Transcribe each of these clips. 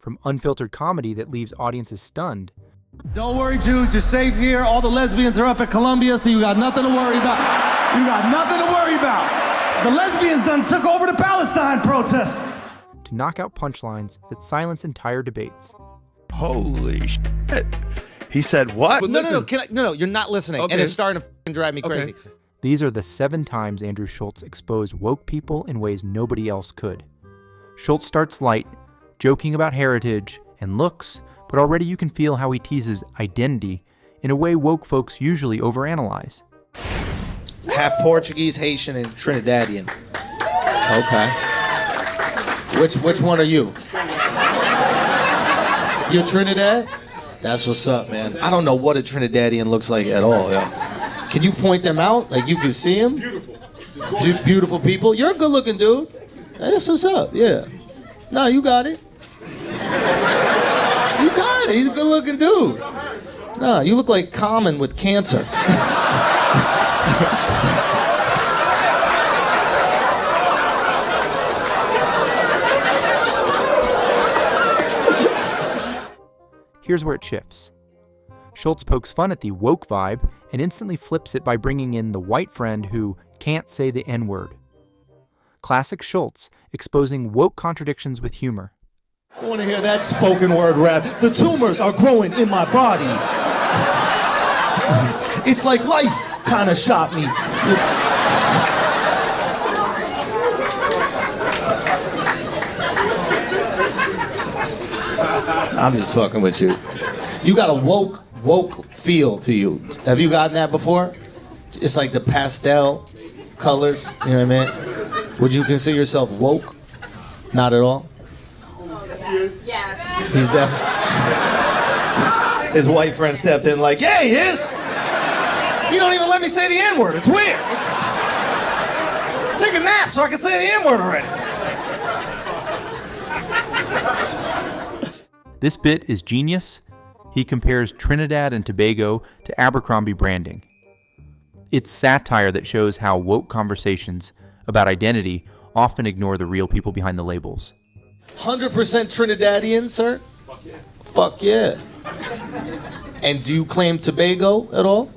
from unfiltered comedy that leaves audiences stunned. Don't worry, Jews, you're safe here. All the lesbians are up at Columbia, so you got nothing to worry about. You got nothing to worry about. The lesbians done took over the Palestine protests. To knock out punchlines that silence entire debates. Holy shit. He said what? No, you're not listening. Okay. And it's starting to f***ing drive me crazy. Okay. These are the 7 times Andrew Schulz exposed woke people in ways nobody else could. Schulz starts light, joking about heritage and looks, but already you can feel how he teases identity in a way woke folks usually overanalyze. Half Portuguese, Haitian, and Trinidadian. Okay. Which one are you? You're Trinidad? That's what's up, man. I don't know what a Trinidadian looks like at all, yo. Can you point them out? Like you can see them? Beautiful people? You're a good looking dude. That's what's up, yeah. No, you got it. You got it. He's a good looking dude. No, you look like Common with cancer. Here's where it shifts. Schulz pokes fun at the woke vibe and instantly flips it by bringing in the white friend who can't say the N-word. Classic Schulz, exposing woke contradictions with humor. I want to hear that spoken word rap. The tumors are growing in my body. It's like life kind of shot me. I'm just fucking with you. You got a woke feel to you. Have you gotten that before? It's like the pastel colors, you know what I mean? Would you consider yourself woke? Not at all? Yes. He's definitely... His white friend stepped in like, yeah, he is! You don't even let me say the N-word, it's weird! Take a nap so I can say the N-word already! This bit is genius. He compares Trinidad and Tobago to Abercrombie branding. It's satire that shows how woke conversations about identity often ignore the real people behind the labels. 100% Trinidadian, sir? Fuck yeah. And do you claim Tobago at all?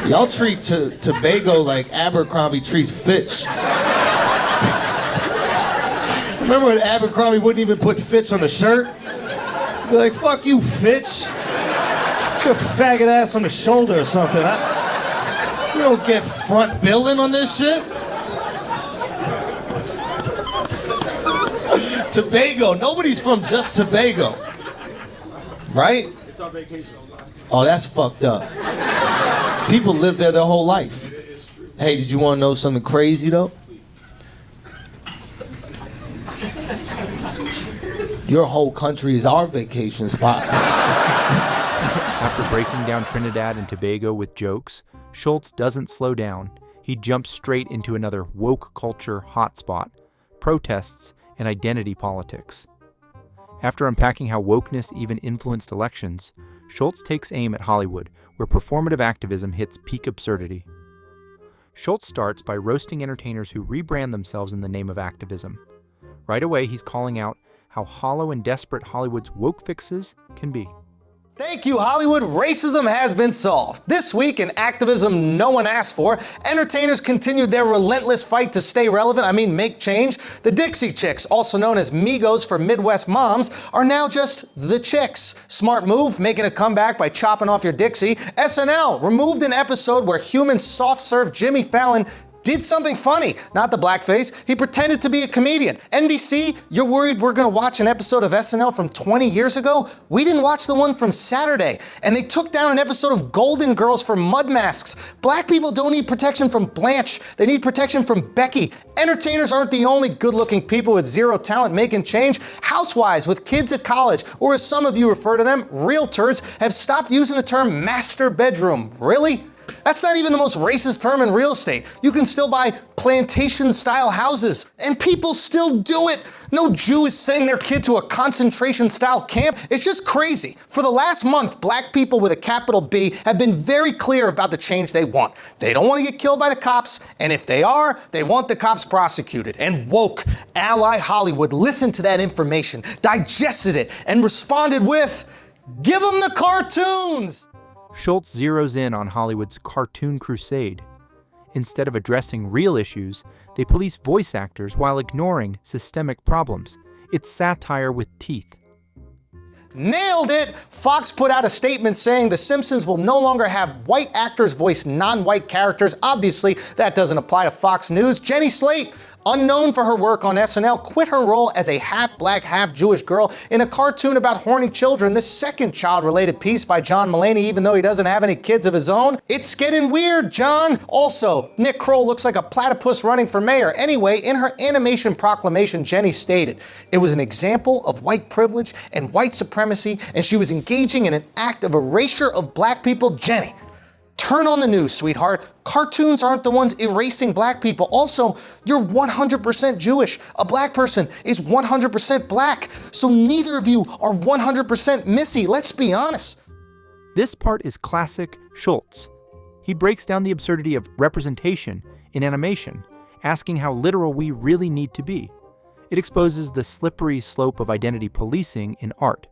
Y'all treat Tobago like Abercrombie treats Fitch. Remember when Abercrombie wouldn't even put Fitch on the shirt? Be like, fuck you, Fitch. Put your faggot ass on the shoulder or something. You don't get front billing on this shit. Tobago, nobody's from just Tobago. Right? It's our vacation. Oh, that's fucked up. People live there their whole life. Hey, did you want to know something crazy though? Your whole country is our vacation spot. After breaking down Trinidad and Tobago with jokes, Schulz doesn't slow down. He jumps straight into another woke culture hotspot, protests and identity politics. After unpacking how wokeness even influenced elections, Schulz takes aim at Hollywood, where performative activism hits peak absurdity. Schulz starts by roasting entertainers who rebrand themselves in the name of activism. Right away, he's calling out how hollow and desperate Hollywood's woke fixes can be. Thank you, Hollywood. Racism has been solved. This week, in activism no one asked for, entertainers continued their relentless fight to stay relevant, make change. The Dixie Chicks, also known as Migos for Midwest moms, are now just the Chicks. Smart move, making a comeback by chopping off your Dixie. SNL removed an episode where human soft-serve Jimmy Fallon did something funny, not the blackface. He pretended to be a comedian. NBC, you're worried we're gonna watch an episode of SNL from 20 years ago? We didn't watch the one from Saturday. And they took down an episode of Golden Girls for mud masks. Black people don't need protection from Blanche. They need protection from Becky. Entertainers aren't the only good-looking people with zero talent making change. Housewives with kids at college, or as some of you refer to them, realtors, have stopped using the term master bedroom. Really? That's not even the most racist term in real estate. You can still buy plantation-style houses, and people still do it. No Jew is sending their kid to a concentration-style camp. It's just crazy. For the last month, black people with a capital B have been very clear about the change they want. They don't want to get killed by the cops, and if they are, they want the cops prosecuted. And woke ally Hollywood listened to that information, digested it, and responded with, "Give them the cartoons!" Schulz zeroes in on Hollywood's cartoon crusade. Instead of addressing real issues, they police voice actors while ignoring systemic problems. It's satire with teeth. Nailed it! Fox put out a statement saying The Simpsons will no longer have white actors voice non-white characters. Obviously, that doesn't apply to Fox News. Jenny Slate, unknown for her work on SNL, quit her role as a half-black, half-Jewish girl in a cartoon about horny children, the second child-related piece by John Mulaney, even though he doesn't have any kids of his own. It's getting weird, John. Also, Nick Kroll looks like a platypus running for mayor. Anyway, in her animation proclamation, Jenny stated, it was an example of white privilege and white supremacy, and she was engaging in an act of erasure of black people. Jenny, turn on the news, sweetheart. Cartoons aren't the ones erasing black people. Also, you're 100% Jewish. A black person is 100% black. So neither of you are 100% Missy. Let's be honest. This part is classic Schulz. He breaks down the absurdity of representation in animation, asking how literal we really need to be. It exposes the slippery slope of identity policing in art.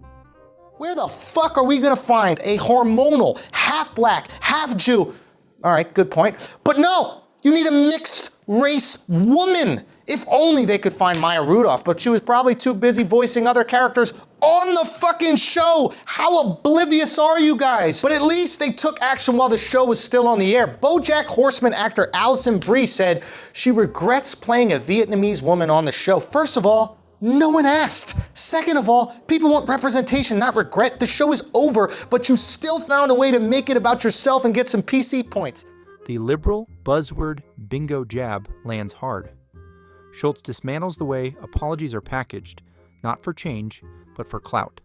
Where the fuck are we gonna find a hormonal, half-black, half-Jew? All right, good point. But no, you need a mixed race woman. If only they could find Maya Rudolph, but she was probably too busy voicing other characters on the fucking show. How oblivious are you guys? But at least they took action while the show was still on the air. BoJack Horseman actor Alison Brie said she regrets playing a Vietnamese woman on the show. First of all, no one asked. Second of all, people want representation, not regret. The show is over, but you still found a way to make it about yourself and get some PC points. The liberal buzzword bingo jab lands hard. Schulz dismantles the way apologies are packaged, not for change, but for clout.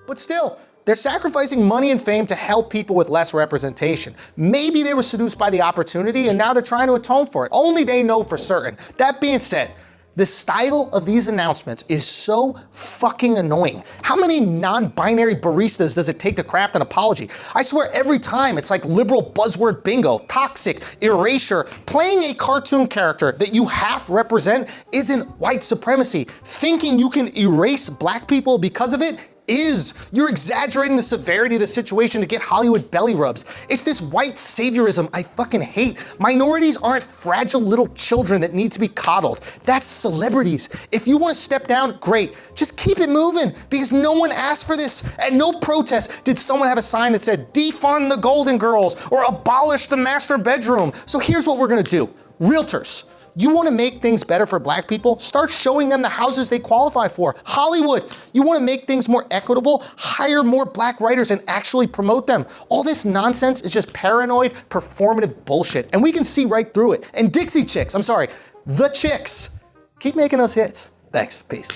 But still, they're sacrificing money and fame to help people with less representation. Maybe they were seduced by the opportunity and now they're trying to atone for it. Only they know for certain. That being said, the style of these announcements is so fucking annoying. How many non-binary baristas does it take to craft an apology? I swear every time it's like liberal buzzword bingo, toxic, erasure. Playing a cartoon character that you half represent isn't white supremacy. Thinking you can erase black people because of it is. You're exaggerating the severity of the situation to get Hollywood belly rubs. It's this white saviorism I fucking hate. Minorities aren't fragile little children that need to be coddled. That's celebrities. If you want to step down, great. Just keep it moving because no one asked for this. At no protest did someone have a sign that said defund the Golden Girls or abolish the master bedroom. So here's what we're gonna do. Realtors, you want to make things better for black people? Start showing them the houses they qualify for. Hollywood, you want to make things more equitable? Hire more black writers and actually promote them. All this nonsense is just paranoid, performative bullshit, and we can see right through it. And Dixie Chicks, I'm sorry, the Chicks, keep making those hits. Thanks, peace.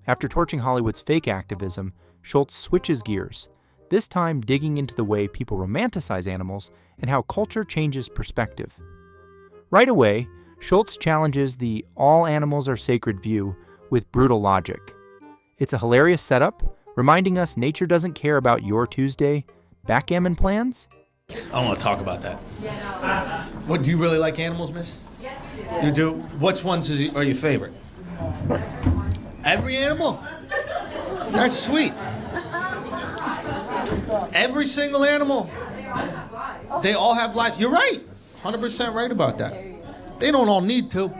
After torching Hollywood's fake activism, Schulz switches gears, this time digging into the way people romanticize animals and how culture changes perspective. Right away, Schulz challenges the all animals are sacred view with brutal logic. It's a hilarious setup, reminding us nature doesn't care about your Tuesday backgammon plans. I don't want to talk about that. What, do you really like animals, miss? Yes, you do. Which ones are your favorite? Every animal? That's sweet. Every single animal. They all have life. You're right. 100% right about that. They don't all need to.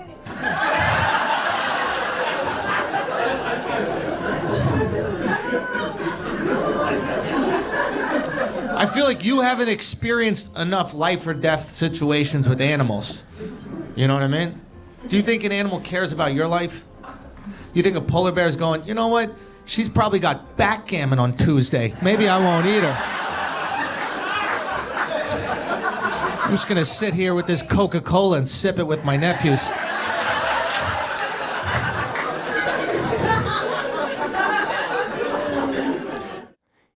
I feel like you haven't experienced enough life or death situations with animals. You know what I mean? Do you think an animal cares about your life? You think a polar bear is going, you know what? She's probably got backgammon on Tuesday. Maybe I won't eat her. I'm just gonna sit here with this Coca-Cola and sip it with my nephews.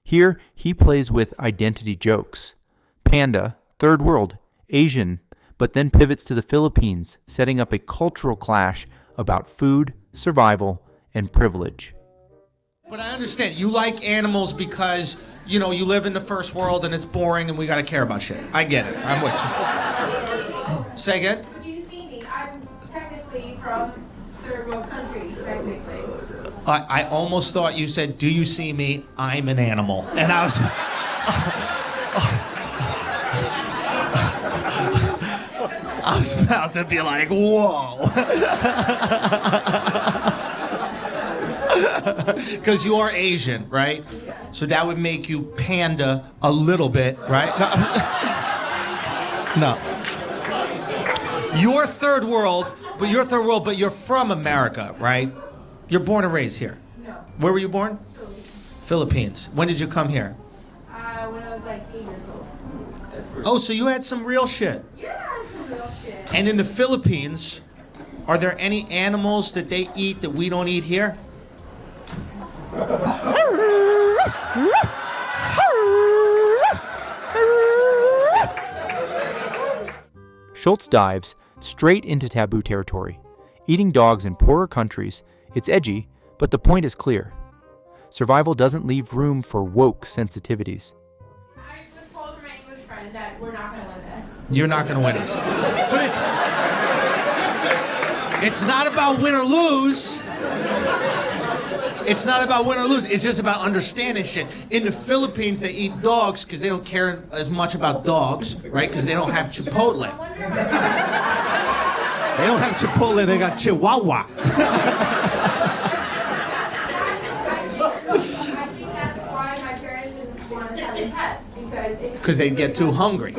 Here, he plays with identity jokes. Panda, third world, Asian, but then pivots to the Philippines, setting up a cultural clash about food, survival, and privilege. But I understand. You like animals because, you know, you live in the first world and it's boring and we gotta care about shit. I get it. I'm with you. Say again? Do you see me? I'm technically from third world country, technically. I almost thought you said, do you see me? I'm an animal. And I was... I was about to be like, whoa. Because you are Asian, right? So that would make you panda a little bit, right? No. You're third world, but you're from America, right? You're born and raised here. No. Where were you born? Philippines. When did you come here? When I was like 8 years old. Oh, so you had some real shit. Yeah, some real shit. And in the Philippines, are there any animals that they eat that we don't eat here? Schulz dives straight into taboo territory. Eating dogs in poorer countries, it's edgy, but the point is clear. Survival doesn't leave room for woke sensitivities. I just told my English friend that we're not going to win this. You're not going to win this. But it's not about win or lose. It's not about win or lose. It's just about understanding shit. In the Philippines, they eat dogs because they don't care as much about dogs, right? Because they don't have Chipotle. They don't have Chipotle, they got Chihuahua. I think that's why my parents didn't want us having pets, Because they'd get too hungry.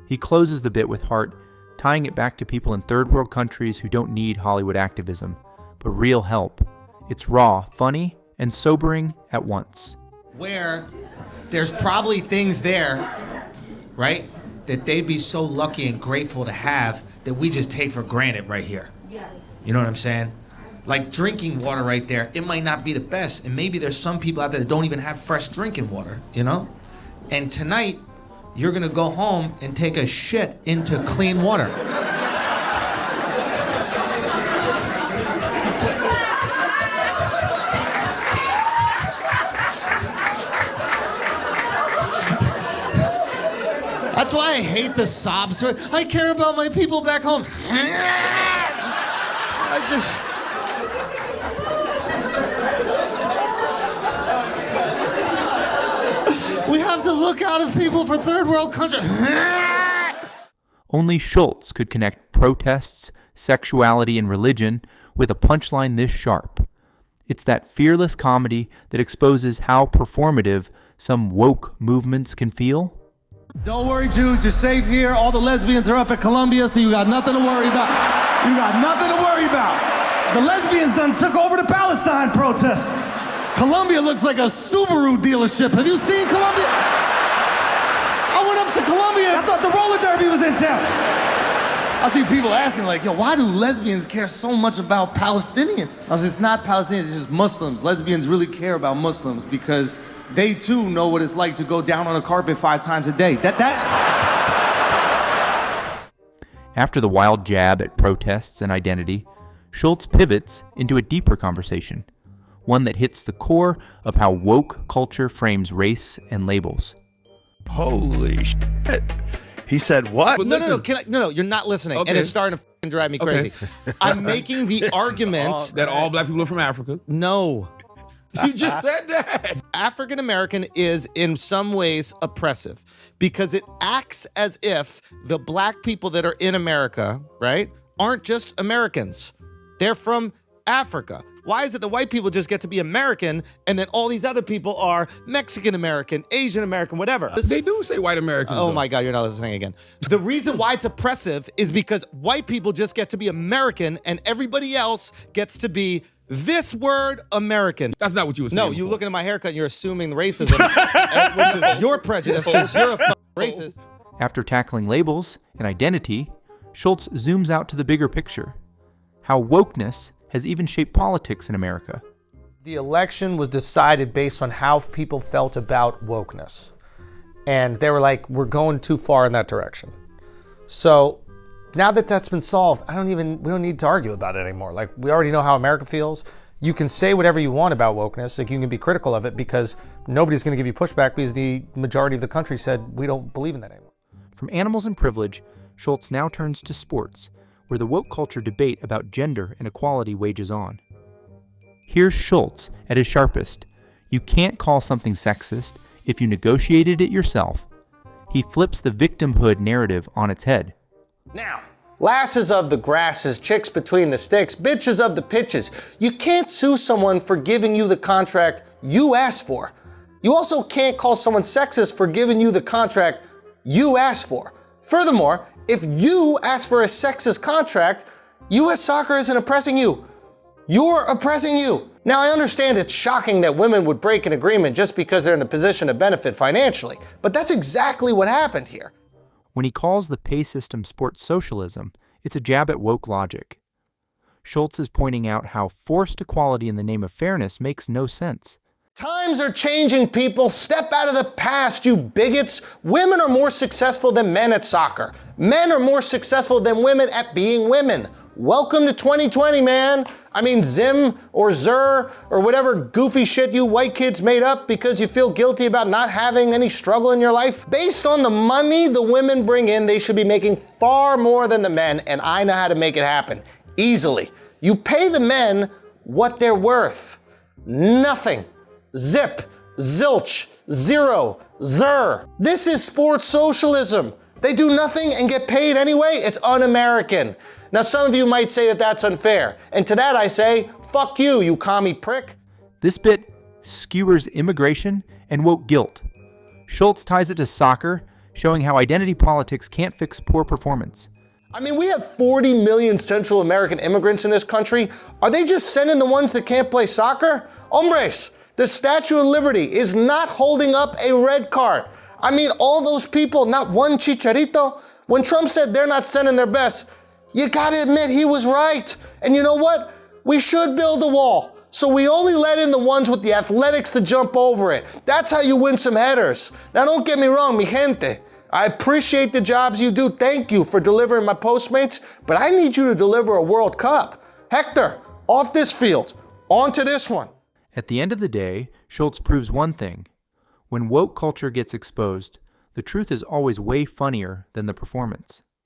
He closes the bit with heart, tying it back to people in third world countries who don't need Hollywood activism, but real help. It's raw, funny, and sobering at once. Where there's probably things there, right, that they'd be so lucky and grateful to have that we just take for granted right here. Yes. You know what I'm saying? Like drinking water right there, it might not be the best, and maybe there's some people out there that don't even have fresh drinking water, you know? And tonight, you're gonna go home and take a shit into clean water. That's why I hate the sob story. I care about my people back home. We have to look out of people for third world countries. Only Schulz could connect protests, sexuality, and religion with a punchline this sharp. It's that fearless comedy that exposes how performative some woke movements can feel. Don't worry, Jews, you're safe here. All the lesbians are up at Columbia, so you got nothing to worry about. You got nothing to worry about. The lesbians done took over the Palestine protests. Columbia looks like a Subaru dealership. Have you seen Columbia? I went up to Columbia. I thought the roller derby was in town. I see people asking like, yo, why do lesbians care so much about Palestinians? I was, it's not Palestinians, it's just Muslims. Lesbians really care about Muslims because they too know what it's like to go down on a carpet 5 times a day. After the wild jab at protests and identity, Schulz pivots into a deeper conversation, one that hits the core of how woke culture frames race and labels. Holy shit. He said what? No, you're not listening. Okay. And it's starting to f***ing drive me crazy. I'm making the argument That all black people are from Africa. no. You just said that. African American is in some ways oppressive because it acts as if the black people that are in America, right, aren't just Americans. They're from Africa. Why is it the white people just get to be American and then all these other people are Mexican American, Asian American, whatever? They do say white Americans. Oh though. my God, you're not listening again. The reason why it's oppressive is because white people just get to be American and everybody else gets to be this word American. That's not what you were saying. No, you before. looking at my haircut and you're assuming racism, which is your prejudice because you're a racist. After tackling labels and identity, Schulz zooms out to the bigger picture, how wokeness has even shaped politics in America. The election was decided based on how people felt about wokeness. And they were like, we're going too far in that direction. So now that that's been solved, we don't need to argue about it anymore. Like, we already know how America feels. You can say whatever you want about wokeness. Like, you can be critical of it because nobody's going to give you pushback because the majority of the country said we don't believe in that anymore. From animals and privilege, Schulz now turns to sports, where the woke culture debate about gender and equality wages on. Here's Schulz at his sharpest. You can't call something sexist if you negotiated it yourself. He flips the victimhood narrative on its head. Now, lasses of the grasses, chicks between the sticks, bitches of the pitches. You can't sue someone for giving you the contract you asked for. You also can't call someone sexist for giving you the contract you asked for. Furthermore, if you ask for a sexist contract, U.S. Soccer isn't oppressing you. You're oppressing you. Now, I understand it's shocking that women would break an agreement just because they're in a position to benefit financially, but that's exactly what happened here. When he calls the pay system sports socialism, it's a jab at woke logic. Schulz is pointing out how forced equality in the name of fairness makes no sense. Times are changing, people. Step out of the past, you bigots. Women are more successful than men at soccer. Men are more successful than women at being women. Welcome to 2020, man. I mean, Zim or Zer or whatever goofy shit you white kids made up because you feel guilty about not having any struggle in your life. Based on the money the women bring in, they should be making far more than the men, and I know how to make it happen. Easily. You pay the men what they're worth. Nothing. Zip. Zilch. Zero. Zer. This is sports socialism. They do nothing and get paid anyway. It's un-American. Now, some of you might say that that's unfair. And to that I say, fuck you, you commie prick. This bit skewers immigration and woke guilt. Schulz ties it to soccer, showing how identity politics can't fix poor performance. I mean, we have 40 million Central American immigrants in this country. Are they just sending the ones that can't play soccer? Hombres, the Statue of Liberty is not holding up a red card. I mean, all those people, not one chicharito. When Trump said they're not sending their best, you gotta admit he was right. And you know what? We should build a wall. So we only let in the ones with the athletics to jump over it. That's how you win some headers. Now don't get me wrong, mi gente. I appreciate the jobs you do. Thank you for delivering my Postmates, but I need you to deliver a World Cup. Hector, off this field, onto this one. At the end of the day, Schulz proves one thing. When woke culture gets exposed, the truth is always way funnier than the performance.